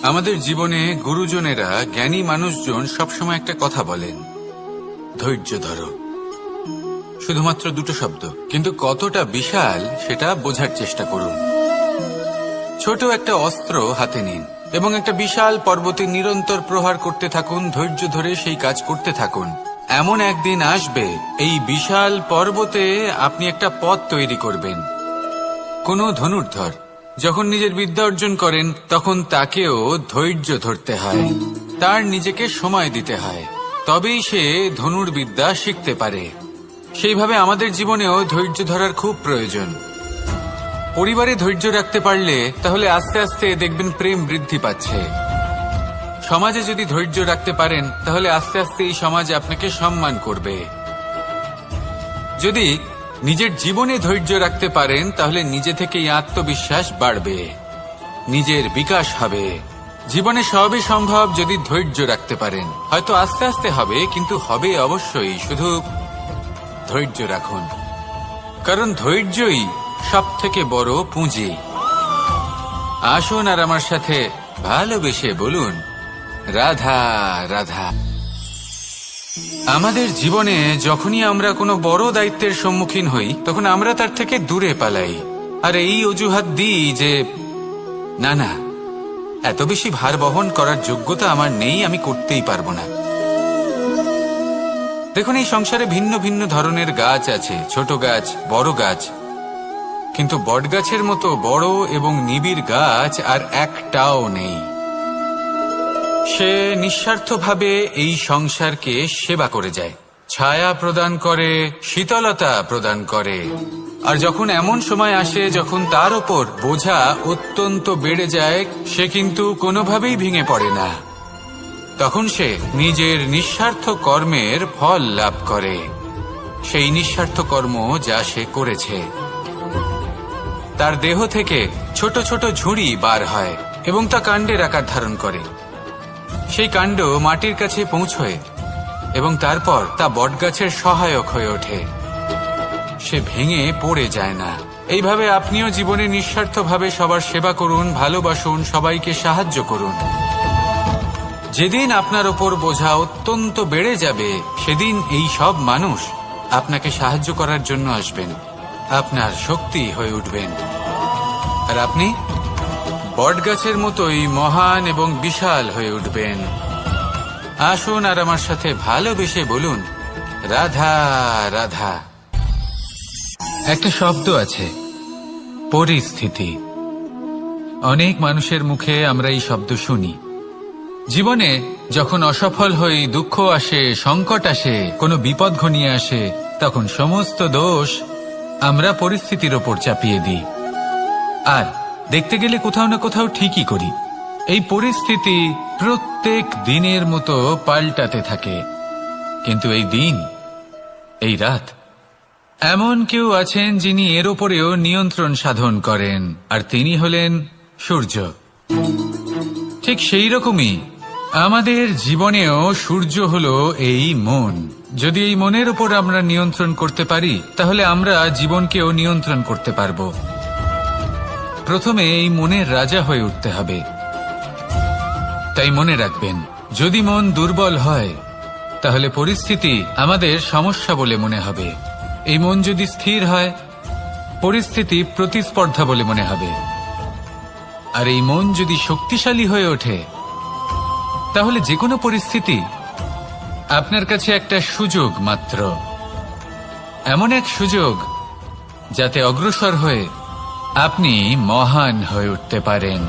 আমাদের জীবনে গুরুজনেরা, জ্ঞানী মানুষজন সবসময় একটা কথা বলেন, ধৈর্য ধরো। শুধুমাত্র দুটো শব্দ, কিন্তু কতটা বিশাল সেটা বোঝার চেষ্টা করুন। ছোট একটা অস্ত্র হাতে নিন এবং একটা বিশাল পর্বতে নিরন্তর প্রহার করতে থাকুন। ধৈর্য ধরে সেই কাজ করতে থাকুন। এমন একদিন আসবে, এই বিশাল পর্বতে আপনি একটা পথ তৈরি করবেন। কোনো ধনুর্ধর যখন নিজের বিদ্যা অর্জন করেন, তখন তাকেও ধৈর্য ধরতে হয়, তার নিজেকে সময় দিতে হয়, তবেই সে ধনুর্বিদ্যা শিখতে পারে। সেইভাবে আমাদের জীবনেও ধৈর্য ধরার খুব প্রয়োজন। পরিবারে ধৈর্য রাখতে পারলে তাহলে আস্তে আস্তে দেখবেন প্রেম বৃদ্ধি পাচ্ছে। সমাজে যদি ধৈর্য রাখতে পারেন তাহলে আস্তে আস্তে এই সমাজ আপনাকে সম্মান করবে। যদি নিজের জীবনে ধৈর্য রাখতে পারেন তাহলে নিজে থেকেই আত্মবিশ্বাস বাড়বে, নিজের বিকাশ হবে। জীবনে সবই সম্ভব যদি ধৈর্য রাখতে পারেন। হয়তো আস্তে আস্তে হবে, কিন্তু হবে অবশ্যই। শুধু ধৈর্য রাখুন, কারণ ধৈর্যই সব থেকে বড় পুঁজি। আসুন আর আমার সাথে ভালোবেসে বলুন, রাধা রাধা। আমাদের জীবনে যখনই আমরা কোনো বড় দায়িত্বের সম্মুখীন হই, তখন আমরা তার থেকে দূরে পালাই আর এই অজুহাত দিই যে না, এত বেশি ভার বহন করার যোগ্যতা আমার নেই, আমি করতেই পারবো না। দেখুন, এই সংসারে ভিন্ন ভিন্ন ধরনের গাছ আছে, ছোট গাছ, বড় গাছ, কিন্তু বটগাছের মতো বড় এবং নিবিড় গাছ আর একটাও নেই। সে নিঃস্বার্থভাবে এই সংসারকে সেবা করে যায়, ছায়া প্রদান করে, শীতলতা প্রদান করে। আর যখন এমন সময় আসে যখন তার ওপর বোঝা অত্যন্ত বেড়ে যায়, সে কিন্তু কোনোভাবেই ভেঙে পড়ে না। তখন সে নিজের নিঃস্বার্থ কর্মের ফল লাভ করে, সেই নিঃস্বার্থ কর্ম যা সে করেছে। তার দেহ থেকে ছোট ছোট ঝুড়ি বার হয় এবং তা কাণ্ডের আকার ধারণ করে। সেই কাণ্ড মাটির কাছে পৌঁছয় এবং তারপর তা বটগাছের সহায়ক হয়ে ওঠে। সে ভেঙে পড়ে যায় না। এইভাবে আপনিও জীবনে নিঃস্বার্থভাবে সবার সেবা করুন, ভালোবাসুন, সবাইকে সাহায্য করুন। যেদিন আপনার ওপর বোঝা অত্যন্ত বেড়ে যাবে, সেদিন এই সব মানুষ আপনাকে সাহায্য করার জন্য আসবেন, আপনার শক্তি হয়ে উঠবেন, আর আপনি বটগাছের মতোই মহান এবং বিশাল হয়ে উঠবেন। আসুন আর আমার সাথে ভালোবেসে বলুন, রাধা রাধা। একটা শব্দ আছে, পরিস্থিতি। অনেক মানুষের মুখে আমরা এই শব্দ শুনি। জীবনে যখন অসফল হই, দুঃখ আসে, সংকট আসে, কোনো বিপদ ঘনিয়ে আসে, তখন সমস্ত দোষ আমরা পরিস্থিতির ওপর চাপিয়ে দিই। আর দেখতে গেলে কোথাও না কোথাও ঠিকই করি। এই পরিস্থিতি প্রত্যেক দিনের মতো পাল্টাতে থাকে, কিন্তু এই দিন, এই রাত, এমন কেউ আছেন যিনি এর ওপরেও নিয়ন্ত্রণ সাধন করেন, আর তিনি হলেন সূর্য। ঠিক সেই রকমই আমাদের জীবনেও সূর্য হলো এই মন। যদি এই মনের উপর আমরা নিয়ন্ত্রণ করতে পারি, তাহলে আমরা জীবনকেও নিয়ন্ত্রণ করতে পারবো। প্রথমে এই মনের রাজা হয়ে উঠতে হবে। তাই মনে রাখবেন, যদি মন দুর্বল হয় তাহলে পরিস্থিতি আমাদের সমস্যা বলে মনে হবে। এই মন যদি স্থির হয়, পরিস্থিতি প্রতিস্পর্ধা বলে মনে হবে। আর এই মন যদি শক্তিশালী হয়ে ওঠে, তাহলে যে কোনো পরিস্থিতি আপনার কাছে একটা সুযোগ মাত্র, এমন এক সুযোগ যাতে অগ্রসর হয়ে আপনি মহান হয়ে উঠতে পারেন।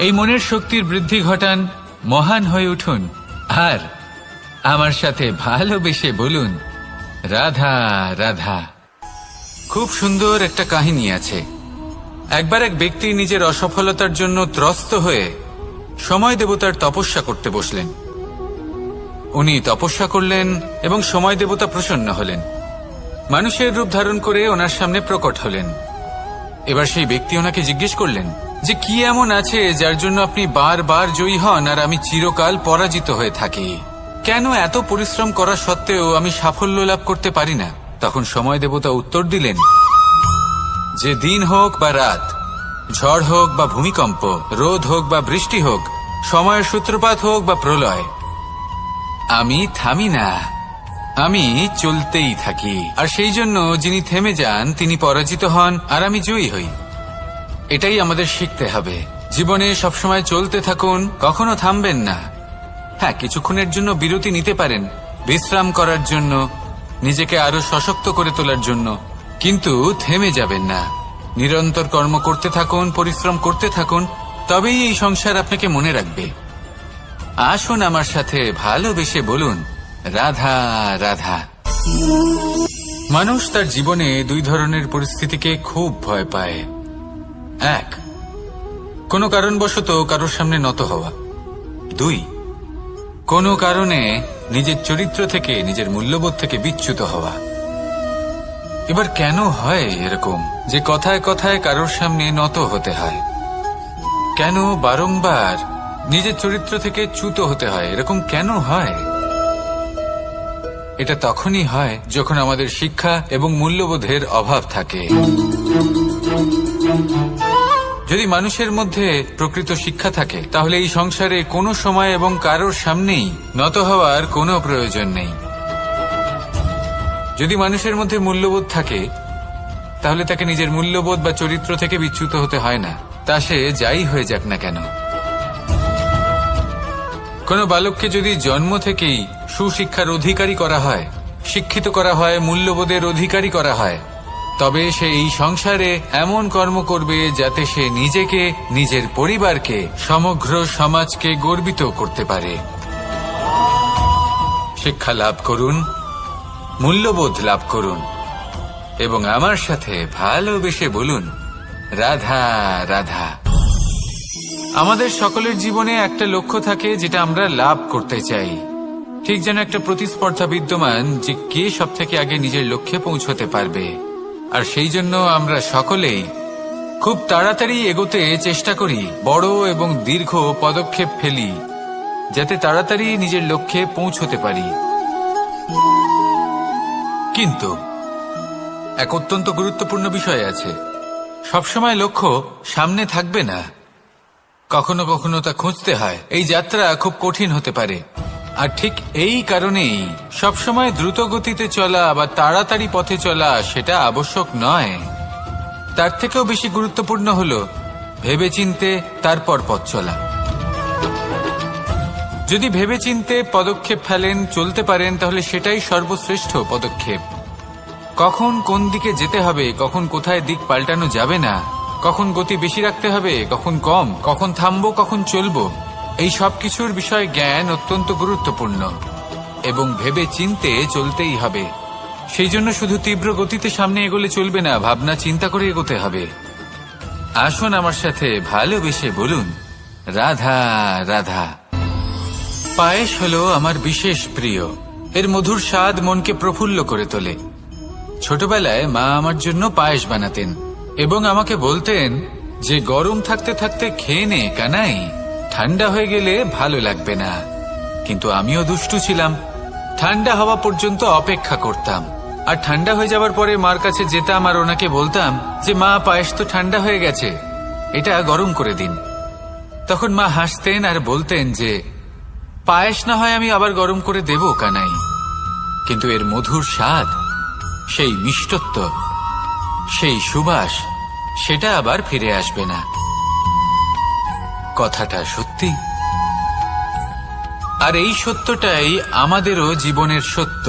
এই মনের শক্তির বৃদ্ধি ঘটান, মহান হয়ে উঠুন, আর আমার সাথে ভালোবেসে বলুন, রাধা রাধা। খুব সুন্দর একটা কাহিনী আছে। একবার এক ব্যক্তি নিজের অসফলতার জন্য ত্রস্ত হয়ে সময় দেবতার তপস্যা করতে বসলেন। উনি তপস্যা করলেন এবং সময় দেবতা প্রসন্ন হলেন, মানুষের রূপ ধারণ করে ওনার সামনে প্রকট হলেন। এবার সেই ব্যক্তি ওনাকে জিজ্ঞেস করলেন যে কি এমন আছে যার জন্য আপনি বারবার জয়ী হন আর আমি চিরকাল পরাজিত হয়ে থাকি? কেন এত পরিশ্রম করা সত্ত্বেও আমি সাফল্য লাভ করতে পারি না? তখন সময় দেবতা উত্তর দিলেন যে দিন হোক বা রাত, ঝড় হোক বা ভূমিকম্প, রোদ হোক বা বৃষ্টি হোক, সময়ের সূত্রপাত হোক বা প্রলয়, আমি থামি না, আমি চলতেই থাকি। আর সেই জন্য যিনি থেমে যান তিনি পরাজিত হন, আর আমি জয়ী হই। এটাই আমাদের শিখতে হবে। জীবনে সবসময় চলতে থাকুন, কখনো থামবেন না। হ্যাঁ, কিছুক্ষণের জন্য বিরতি নিতে পারেন, বিশ্রাম করার জন্য, নিজেকে আরো সশক্ত করে তোলার জন্য, কিন্তু থেমে যাবেন না। নিরন্তর কর্ম করতে থাকুন, পরিশ্রম করতে থাকুন, তবেই এই সংসার আপনাকে মনে রাখবে। আসুন আমার সাথে ভালোবেসে বলুন, রাধা রাধা। মানুষ তার জীবনে দুই ধরনের পরিস্থিতিকে খুব ভয় পায়। এক, কোনো কারণবশত কারোর সামনে নত হওয়া। দুই, কোনো কারণে নিজের চরিত্র থেকে, নিজের মূল্যবোধ থেকে বিচ্যুত হওয়া। এবার কেন হয় এরকম যে কথায় কথায় কারোর সামনে নত হতে হয়? কেন বারংবার নিজের চরিত্র থেকে চ্যুত হতে হয়? এরকম কেন হয়? এটা তখনই হয় যখন আমাদের শিক্ষা এবং মূল্যবোধের অভাব থাকে। যদি মানুষের মধ্যে প্রকৃত শিক্ষা থাকে, তাহলে এই সংসারে কোনো সময় এবং কারোর সামনেই নত হওয়ার কোনো প্রয়োজন নেই। যদি মানুষের মধ্যে মূল্যবোধ থাকে, তাহলে তাকে নিজের মূল্যবোধ বা চরিত্র থেকে বিচ্যুত হতে হয় না, তা সে যাই হয়ে যাক না কেন। কোনো বালককে যদি জন্ম থেকেই সুশিক্ষার অধিকারী করা হয়, শিক্ষিত করা হয়, মূল্যবোধের অধিকারী করা হয়, তবে সে এই সংসারে এমন কর্ম করবে যাতে সে নিজেকে, নিজের পরিবারকে, সমগ্র সমাজকে গর্বিত করতে পারে। শিক্ষা লাভ করুন, মূল্যবোধ লাভ করুন, এবং আমার সাথে ভালোবেসে বলুন, রাধা রাধা। আমাদের সকলের জীবনে একটা লক্ষ্য থাকে যেটা আমরা লাভ করতে চাই। ঠিক যেন একটা প্রতিস্পর্ধা বিদ্যমান যে কে সব থেকে আগে নিজের লক্ষ্যে পৌঁছতে পারবে। আর সেই জন্য আমরা সকলেই খুব তাড়াতাড়ি এগোতে চেষ্টা করি, বড় এবং দীর্ঘ পদক্ষেপ ফেলি, যাতে তাড়াতাড়ি নিজের লক্ষ্যে পৌঁছতে পারি। কিন্তু এক অত্যন্ত গুরুত্বপূর্ণ বিষয় আছে, সবসময় লক্ষ্য সামনে থাকবে না, কখনো কখনো তা খুঁজতে হয়। এই যাত্রা খুব কঠিন হতে পারে। আর ঠিক এই কারণেই সবসময় দ্রুত গতিতে চলা বা তাড়াতাড়ি পথে চলা সেটা আবশ্যক নয়। তার থেকেও বেশি গুরুত্বপূর্ণ হলো ভেবেচিন্তে তারপর পথ চলা। যদি ভেবেচিন্তে পদক্ষেপ ফেলেন, চলতে পারেন, তাহলে সেটাই সর্বশ্রেষ্ঠ পদক্ষেপ। কখন কোন দিকে যেতে হবে, কখন কোথায় দিক পাল্টানো যাবে না, কখন গতি বেশি রাখতে হবে, কখন কম, কখন থামবো, কখন চলবো, এই সব কিছুর বিষয়ে জ্ঞান অত্যন্ত গুরুত্বপূর্ণ এবং ভেবে চিন্তে চলতেই হবে। সেই জন্য শুধু তীব্র গতিতে সামনে এগোলে চলবে না, ভাবনা চিন্তা করে এগোতে হবে। আসুন আমার সাথে ভালোবেসে বলুন, রাধা রাধা। পায়েস হলো আমার বিশেষ প্রিয়। এর মধুর স্বাদ মনকে প্রফুল্ল করে তোলে। ছোটবেলায় মা আমার জন্য পায়েস বানাতেন এবং আমাকে বলতেন যে গরম থাকতে থাকতে খেয়ে নে কানাই, ঠান্ডা হয়ে গেলে ভালো লাগবে না। কিন্তু আমিও দুষ্টু ছিলাম, ঠান্ডা হওয়া পর্যন্ত অপেক্ষা করতাম, আর ঠান্ডা হয়ে যাবার পরে মার কাছে যেতাম আর ওনাকে বলতাম যে মা, পায়েস তো ঠান্ডা হয়ে গেছে, এটা গরম করে দিন। তখন মা হাসতেন আর বলতেন যে পায়েস না হয় আমি আবার গরম করে দেব কানাই, কিন্তু এর মধুর স্বাদ, সেই মিষ্টত্ব, সেই সুবাস, সেটা আবার ফিরে আসবে না। কথাটা সত্যি। আর এই সত্যটাই আমাদেরও জীবনের সত্য।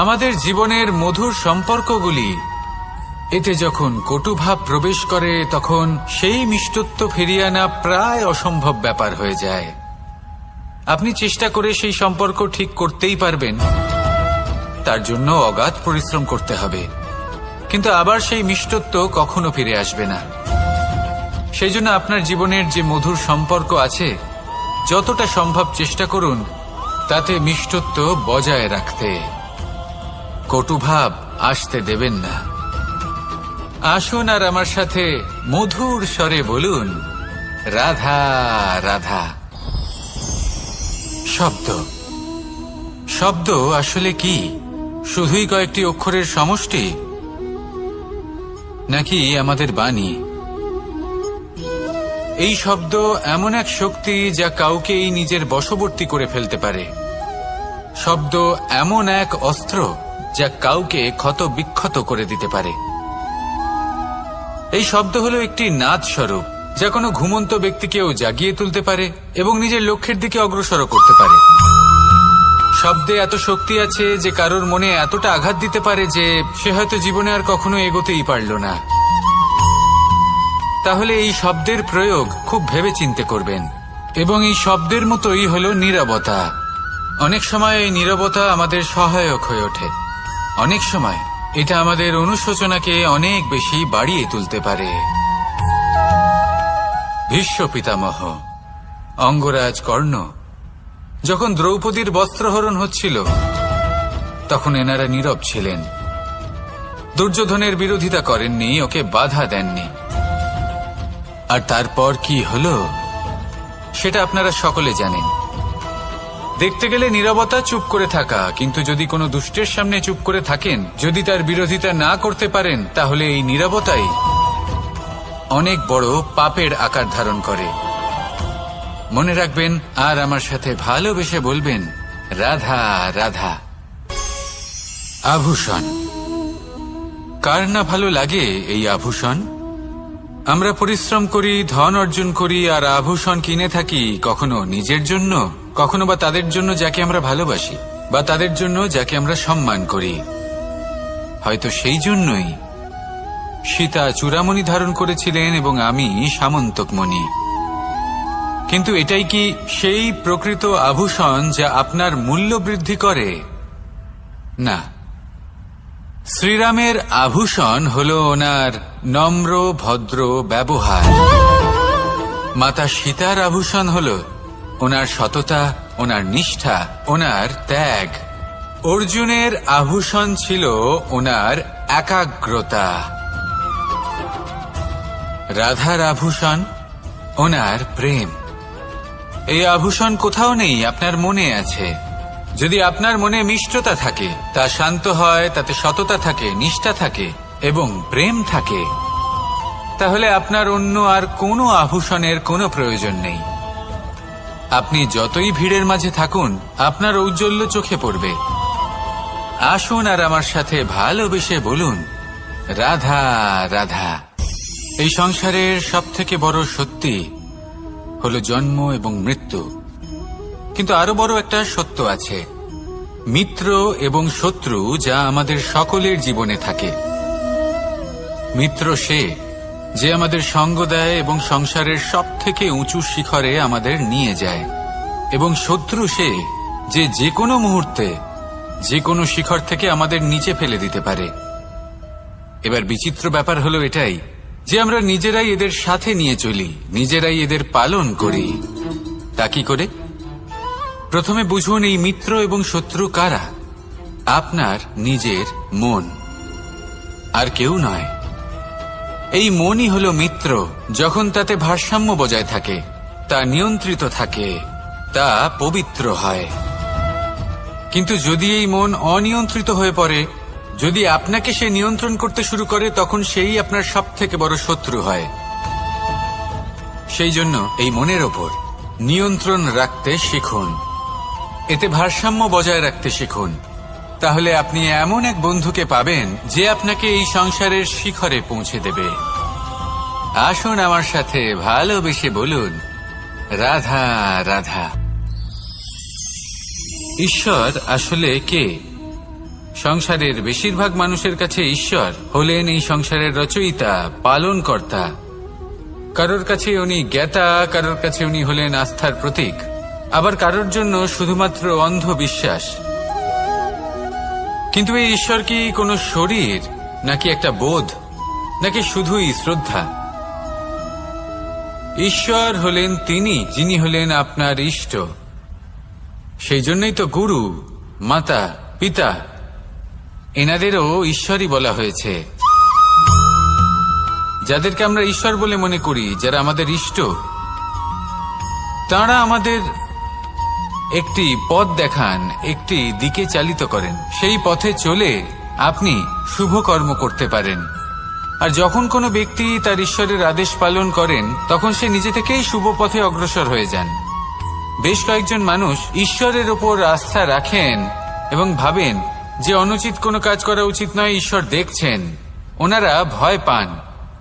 আমাদের জীবনের মধুর সম্পর্কগুলি, এতে যখন কটুভাব প্রবেশ করে তখন সেই মিষ্টত্ব ফিরিয়ে আনা প্রায় অসম্ভব ব্যাপার হয়ে যায়। আপনি চেষ্টা করে সেই সম্পর্ক ঠিক করতেই পারবেন, তার জন্য অগাধ পরিশ্রম করতে হবে, কিন্তু আবার সেই মিষ্টত্ব কখনো ফিরে আসবে না। সেই জন্য আপনার জীবনের যে মধুর সম্পর্ক আছে, যতটা সম্ভব চেষ্টা করুন তাতে মিষ্টত্ব বজায় রাখতে। কটুভাব আসতে দেবেন না। আসুন আর আমার সাথে মধুর স্বরে বলুন, রাধা রাধা। শব্দ, শব্দ আসলে কি? শুধুই কয়েকটি অক্ষরের সমষ্টি, নাকি আমাদের বাণী, এই শব্দ এমন এক শক্তি যা কাউকেই নিজের বশবর্তী করে ফেলতে পারে। শব্দ এমন এক অস্ত্র যা কাউকে ক্ষত বিক্ষত করে দিতে পারে। এই শব্দ হলো একটি নাদ স্বরূপ যা কোনো ঘুমন্ত ব্যক্তিকেও জাগিয়ে তুলতে পারে এবং নিজের লক্ষ্যের দিকে অগ্রসর করতে পারে। শব্দে এত শক্তি আছে যে কারোর মনে এতটা আঘাত দিতে পারে যে সে হয়তো জীবনে আর কখনো এগোতেই পারল না। তাহলে এই শব্দের প্রয়োগ খুব ভেবেচিন্তে করবেন। এবং এই শব্দের মতোই হলো নীরবতা। অনেক সময় এই নীরবতা আমাদের সহায়ক হয়ে ওঠে। অনেক সময় এটা আমাদের অনুশোচনাকে অনেক বেশি বাড়িয়ে তুলতে পারে। ভীষ্ম পিতামহ, অঙ্গরাজ কর্ণ যখন দ্রৌপদীর বস্ত্রহরণ হচ্ছিল তখন এনারা নীরব ছিলেন। দুর্যোধনের বিরোধিতা করেননি, ওকে বাধা দেননি। আর তারপর কি হলো সেটা আপনারা সকলে জানেন। দেখতে গেলে নীরবতা চুপ করে থাকা, কিন্তু যদি কোনো দুষ্টের সামনে চুপ করে থাকেন, যদি তার বিরোধিতা না করতে পারেন, তাহলে এই নীরবতাই অনেক বড় পাপের আকার ধারণ করে। মনে রাখবেন আর আমার সাথে ভালোবেসে বলবেন, রাধা রাধা। আভূষণ। কার না ভালো লাগে এই আভূষণ? আমরা পরিশ্রম করি, ধন অর্জন করি আর আভূষণ কিনে থাকি, কখনো নিজের জন্য, কখনো বা তাদের জন্য যাকে আমরা ভালোবাসি, বা তাদের জন্য যাকে আমরা সম্মান করি। হয়তো সেই জন্যই সীতা চূড়ামণি ধারণ করেছিলেন এবং আমি সামন্তকমণি। কিন্তু এটাই কি সেই প্রকৃত আভূষণ যা আপনার মূল্য বৃদ্ধি করে? না। শ্রীরামের আভূষণ হল ওনার নম্র ভদ্র ব্যবহার। মাতা সীতার আভূষণ হল ওনার সততা, ওনার নিষ্ঠা, ওনার ত্যাগ। অর্জুনের আভূষণ ছিল ওনার একাগ্রতা। রাধার আভূষণ ওনার প্রেম। এই আভূষণ কোথাও নেই, আপনার মনে আছে। যদি আপনার মনে মিষ্টতা থাকে, তা শান্ত হয়, তাতে সততা থাকে, নিষ্ঠা থাকে এবং প্রেম থাকে, তাহলে আপনার অন্য আর কোনো আভূষণের কোনো প্রয়োজন নেই। আপনি যতই ভিড়ের মাঝে থাকুন, আপনার ঔজ্জ্বল্য চোখে পড়বে। আসুন আর আমার সাথে ভালোবেসে বলুন, রাধা রাধা। এই সংসারের সবথেকে বড় সত্যি হলো জন্ম এবং মৃত্যু। কিন্তু আরো বড় একটা সত্য আছে, মিত্র এবং শত্রু, যা আমাদের সকলের জীবনে থাকে। মিত্র সে যে আমাদের সঙ্গ দেয় এবং সংসারের সবথেকে উঁচু শিখরে আমাদের নিয়ে যায়, এবং শত্রু সে যে যে কোনো মুহূর্তে যে কোনো শিখর থেকে আমাদের নিচে ফেলে দিতে পারে। এবার বিচিত্র ব্যাপার হলো এটাই যে আমরা নিজেরাই এদের সাথে নিয়ে চলি, নিজেরাই এদের পালন করি। তা কি করে? প্রথমে বুঝুন এই মিত্র এবং শত্রু কারা। আপনার নিজের মন, আর কেউ নয়। এই মনই হলো মিত্র যখন তাতে ভারসাম্য বজায় থাকে, তা নিয়ন্ত্রিত থাকে, তা পবিত্র হয়। কিন্তু যদি এই মন অনিয়ন্ত্রিত হয়ে পড়ে, যদি আপনাকে সে নিয়ন্ত্রণ করতে শুরু করে, তখন সেই আপনার সবথেকে বড় শত্রু হয়। সেই জন্য এই মনের ওপর নিয়ন্ত্রণ রাখতে শিখুন, এতে ভারসাম্য বজায় রাখতে শিখুন। তাহলে আপনি এমন এক বন্ধুকে পাবেন যে আপনাকে এই সংসারের শিখরে পৌঁছে দেবে। আসুন আমার সাথে ভালোবেসে বলুন, রাধা রাধা। ঈশ্বর আসলে কে? সংসারের বেশিরভাগ মানুষের কাছে ঈশ্বর হলেন এই সংসারের রচয়িতা, পালনকর্তা। কারোর কাছে উনি জ্ঞাতা, কারোর কাছে উনি হলেন আস্থার প্রতীক, আবার কারোর জন্য শুধুমাত্র অন্ধ বিশ্বাস। কিন্তু এই ঈশ্বর কি কোনো শরীর, নাকি একটা বোধ, নাকি শুধুই শ্রদ্ধা? ঈশ্বর হলেন তিনি যিনি হলেন আপনার ইষ্ট। সেই জন্যই তো গুরু, মাতা, পিতা এনাদেরও ঈশ্বরই বলা হয়েছে। যাদেরকে আমরা ঈশ্বর বলে মনে করি, যারা আমাদের ইষ্ট, তাঁরা আমাদের একটি পথ দেখান, একটি দিকে চালিত করেন। সেই পথে চলে আপনি শুভ কর্ম করতে পারেন। আর যখন কোনো ব্যক্তি তার ঈশ্বরের আদেশ পালন করেন তখন সে নিজে থেকেই শুভ পথে অগ্রসর হয়ে যান। বেশ কয়েকজন মানুষ ঈশ্বরের ওপর আস্থা রাখেন এবং ভাবেন যে অনুচিত কোনো কাজ করা উচিত নয়, ঈশ্বর দেখছেন। ওনারা ভয় পান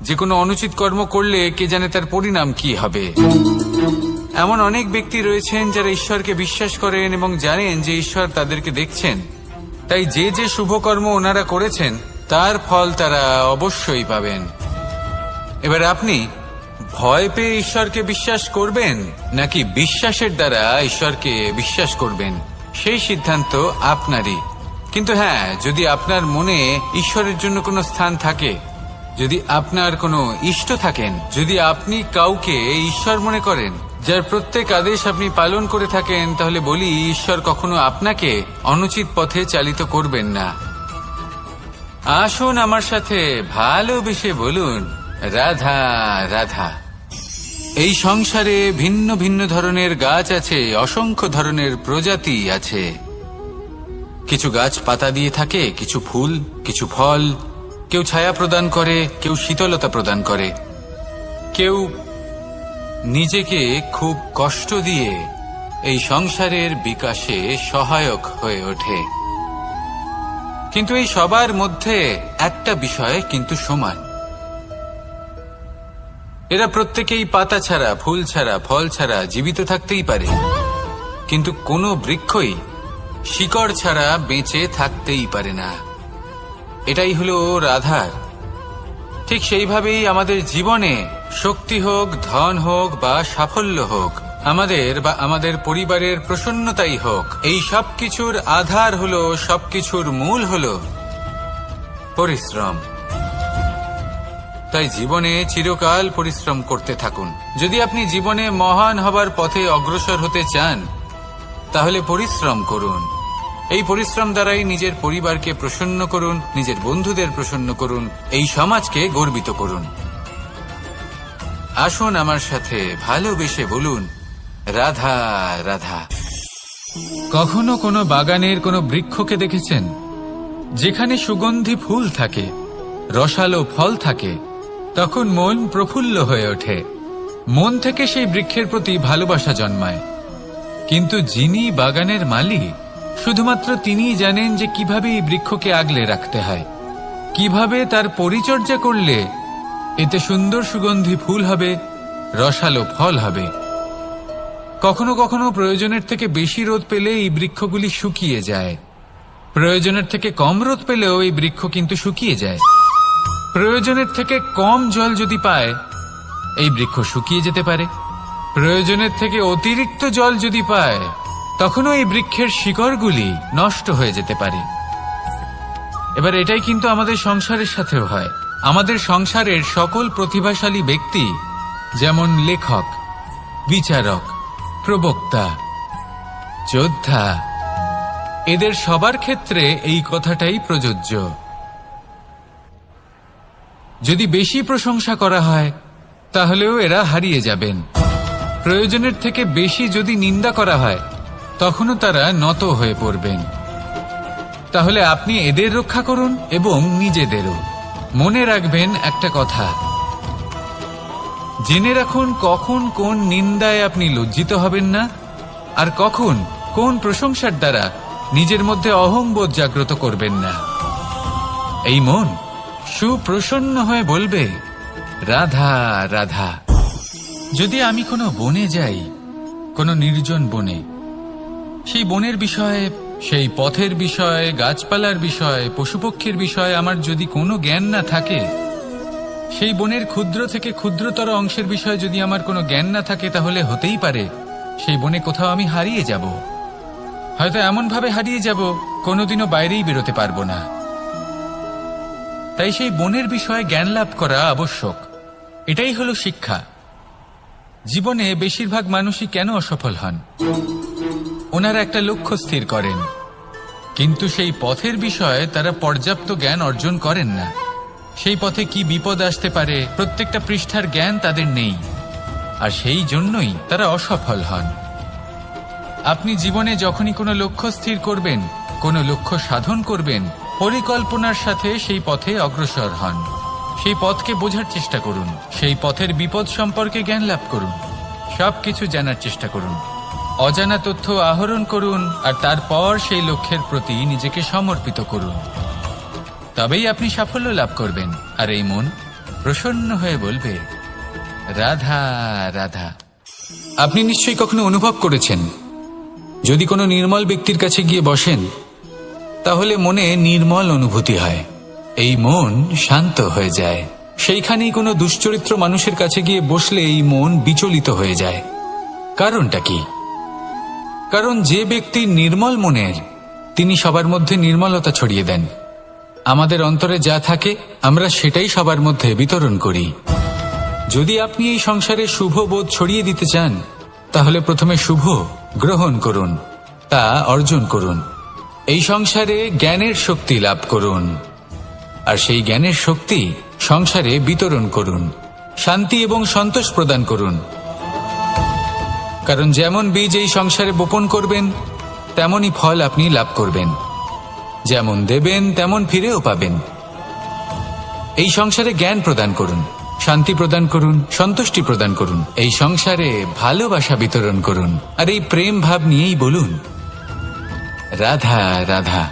যে কোনো অনুচিত কর্ম করলে কে জানে তার পরিণাম কি হবে। এমন অনেক ব্যক্তি রয়েছেন যারা ঈশ্বরকে বিশ্বাস করেন এবং জানেন যে ঈশ্বর তাদেরকে দেখছেন, তাই যে যে শুভ কর্ম ওনারা করেছেন তার ফল তারা অবশ্যই পাবেন। এবার আপনি ভয় পেয়ে ঈশ্বরকে বিশ্বাস করবেন নাকি বিশ্বাসের দ্বারা ঈশ্বরকে বিশ্বাস করবেন, সেই সিদ্ধান্ত আপনারই। কিন্তু হ্যাঁ, যদি আপনার মনে ঈশ্বরের জন্য কোনো স্থান থাকে, যদি আপনার কোনো ইষ্ট থাকেন, যদি আপনি কাউকে ঈশ্বর মনে করেন যার প্রত্যেক আদেশ আপনি পালন করে থাকেন, তাহলে বলি ঈশ্বর কখনো আপনাকে অনুচিত পথে চালিত করবেন না। আসুন আমার সাথে ভালোবেসে বলুন, রাধা রাধা। এই সংসারে ভিন্ন ভিন্ন ধরনের গাছ আছে, অসংখ্য ধরনের প্রজাতি আছে। কিছু গাছ পাতা দিয়ে থাকে, কিছু ফুল, কিছু ফল। কেউ ছায়া প্রদান করে, কেউ শীতলতা প্রদান করে, কেউ নিজেকে খুব কষ্ট দিয়ে এই সংসারের বিকাশে সহায়ক হয়ে ওঠে। কিন্তু এই সবার মধ্যে একটা বিষয় কিন্তু সমান, এরা প্রত্যেকেই পাতা ছাড়া, ফুল ছাড়া, ফল ছাড়া জীবিত থাকতেই পারে, কিন্তু কোনো বৃক্ষই শিকড় ছাড়া বেঁচে থাকতেই পারে না। এটাই হলো রাধার। ঠিক সেইভাবেই আমাদের জীবনে শক্তি হোক, ধন হোক বা সাফল্য হোক, আমাদের বা আমাদের পরিবারের প্রসন্নতাই হোক, এই সবকিছুর আধার হলো, সবকিছুর মূল হলো পরিশ্রম। তাই জীবনে চিরকাল পরিশ্রম করতে থাকুন। যদি আপনি জীবনে মহান হবার পথে অগ্রসর হতে চান, তাহলে পরিশ্রম করুন। এই পরিশ্রম দ্বারাই নিজের পরিবারকে প্রসন্ন করুন, নিজের বন্ধুদের প্রসন্ন করুন, এই সমাজকে গর্বিত করুন। আসুন আমার সাথে ভালোবেসে বলুন, রাধা রাধা। কখনো কোনো বাগানের কোনো বৃক্ষকে দেখেছেন যেখানে সুগন্ধি ফুল থাকে, রসালো ফল থাকে? তখন মন প্রফুল্ল হয়ে ওঠে, মন থেকে সেই বৃক্ষের প্রতি ভালোবাসা জন্মায়। কিন্তু যিনি বাগানের মালিক, শুধুমাত্র তিনিই জানেন যে কিভাবে এই বৃক্ষকে আগলে রাখতে হয়, কিভাবে তার পরিচর্যা করলে এতে সুন্দর সুগন্ধি ফুল হবে, রসালো ফল হবে। কখনো কখনো প্রয়োজনের থেকে বেশি রোদ পেলে এই বৃক্ষগুলি শুকিয়ে যায়, প্রয়োজনের থেকে কম রোদ পেলেও এই বৃক্ষ কিন্তু শুকিয়ে যায়। প্রয়োজনের থেকে কম জল যদি পায়, এই বৃক্ষ শুকিয়ে যেতে পারে। প্রয়োজনের থেকে অতিরিক্ত জল যদি পায়, তখনও এই বৃক্ষের শিকড়গুলি নষ্ট হয়ে যেতে পারে। এবার এটাই কিন্তু আমাদের সংসারের সাথেও হয়। আমাদের সংসারের সকল প্রতিভাশালী ব্যক্তি, যেমন লেখক, বিচারক, প্রবক্তা, যোদ্ধা, এদের সবার ক্ষেত্রে এই কথাটাই প্রযোজ্য। যদি বেশি প্রশংসা করা হয়, তাহলেও এরা হারিয়ে যাবেন। প্রয়োজনের থেকে বেশি যদি নিন্দা করা হয়, তখনও তারা নত হয়ে পড়বেন। তাহলে আপনি এদের রক্ষা করুন এবং নিজেদেরও। মনে রাখবেন একটা কথা, জেনে রাখুন কখন কোন নিন্দায় আপনি লজ্জিত হবেন না, আর কখন কোন প্রশংসার দ্বারা নিজের মধ্যে অহংবোধ জাগ্রত করবেন না। এই মন সুপ্রসন্ন হয়ে বলবে, রাধা রাধা। যদি আমি কোনো বনে যাই, কোনো নির্জন বনে, সেই বনের বিষয়ে, সেই পথের বিষয়ে, গাছপালার বিষয়ে, পশুপক্ষীর বিষয়ে আমার যদি কোনো জ্ঞান না থাকে, সেই বনের ক্ষুদ্র থেকে ক্ষুদ্রতর অংশের বিষয়ে যদি আমার কোনো জ্ঞান না থাকে, তাহলে হতেই পারে সেই বনে কোথাও আমি হারিয়ে যাব। হয়তো এমনভাবে হারিয়ে যাব, কোনোদিনও বাইরেই বেরোতে পারবো না। তাই সেই বনের বিষয়ে জ্ঞান লাভ করা আবশ্যক। এটাই হলো শিক্ষা। জীবনে বেশিরভাগ মানুষই কেন অসফল হন? ওনারা একটা লক্ষ্য স্থির করেন, কিন্তু সেই পথের বিষয়ে তারা পর্যাপ্ত জ্ঞান অর্জন করেন না। সেই পথে কি বিপদ আসতে পারে প্রত্যেকটা পৃষ্ঠার জ্ঞান তাদের নেই, আর সেই জন্যই তারা অসফল হন। আপনি জীবনে যখনই কোনো লক্ষ্য স্থির করবেন, কোনো লক্ষ্য সাধন করবেন, পরিকল্পনার সাথে সেই পথে অগ্রসর হন। সেই পথকে বোঝার চেষ্টা করুন, সেই পথের বিপদ সম্পর্কে জ্ঞান লাভ করুন, সবকিছু জানার চেষ্টা করুন, অজানা তথ্য আহরণ করুন, আর তারপর সেই লক্ষ্যের প্রতি নিজেকে সমর্পিত করুন। তবেই আপনি সাফল্য লাভ করবেন, আর এই মন প্রসন্ন হয়ে বলবে, রাধা রাধা। আপনি নিশ্চয়ই কখনো অনুভব করেছেন, যদি কোনো নির্মল ব্যক্তির কাছে গিয়ে বসেন তাহলে মনে নির্মল অনুভূতি হয়, এই মন শান্ত হয়ে যায়। সেইখানেই কোনো দুশ্চরিত্র মানুষের কাছে গিয়ে বসলে এই মন বিচলিত হয়ে যায়। কারণটা কি? কারণ যে ব্যক্তি নির্মল মনের, তিনি সবার মধ্যে নির্মলতা ছড়িয়ে দেন। আমাদের অন্তরে যা থাকে আমরা সেটাই সবার মধ্যে বিতরণ করি। যদি আপনি এই সংসারে শুভ বোধ ছড়িয়ে দিতে চান, তাহলে প্রথমে শুভ গ্রহণ করুন, তা অর্জন করুন। এই সংসারে জ্ঞানের শক্তি লাভ করুন, আর সেই জ্ঞানের শক্তি সংসারে বিতরণ করুন। শান্তি এবং সন্তোষ প্রদান করুন, কারণ যেমন বীজ এই সংসারে বপন করবেন তেমনই ফল আপনি লাভ করবেন। যেমন দেবেন তেমন ফিরেও পাবেন। এই সংসারে জ্ঞান প্রদান করুন, শান্তি প্রদান করুন, সন্তুষ্টি প্রদান করুন। এই সংসারে ভালোবাসা বিতরণ করুন, আর এই প্রেম ভাব নিয়েই বলুন, রাধা রাধা।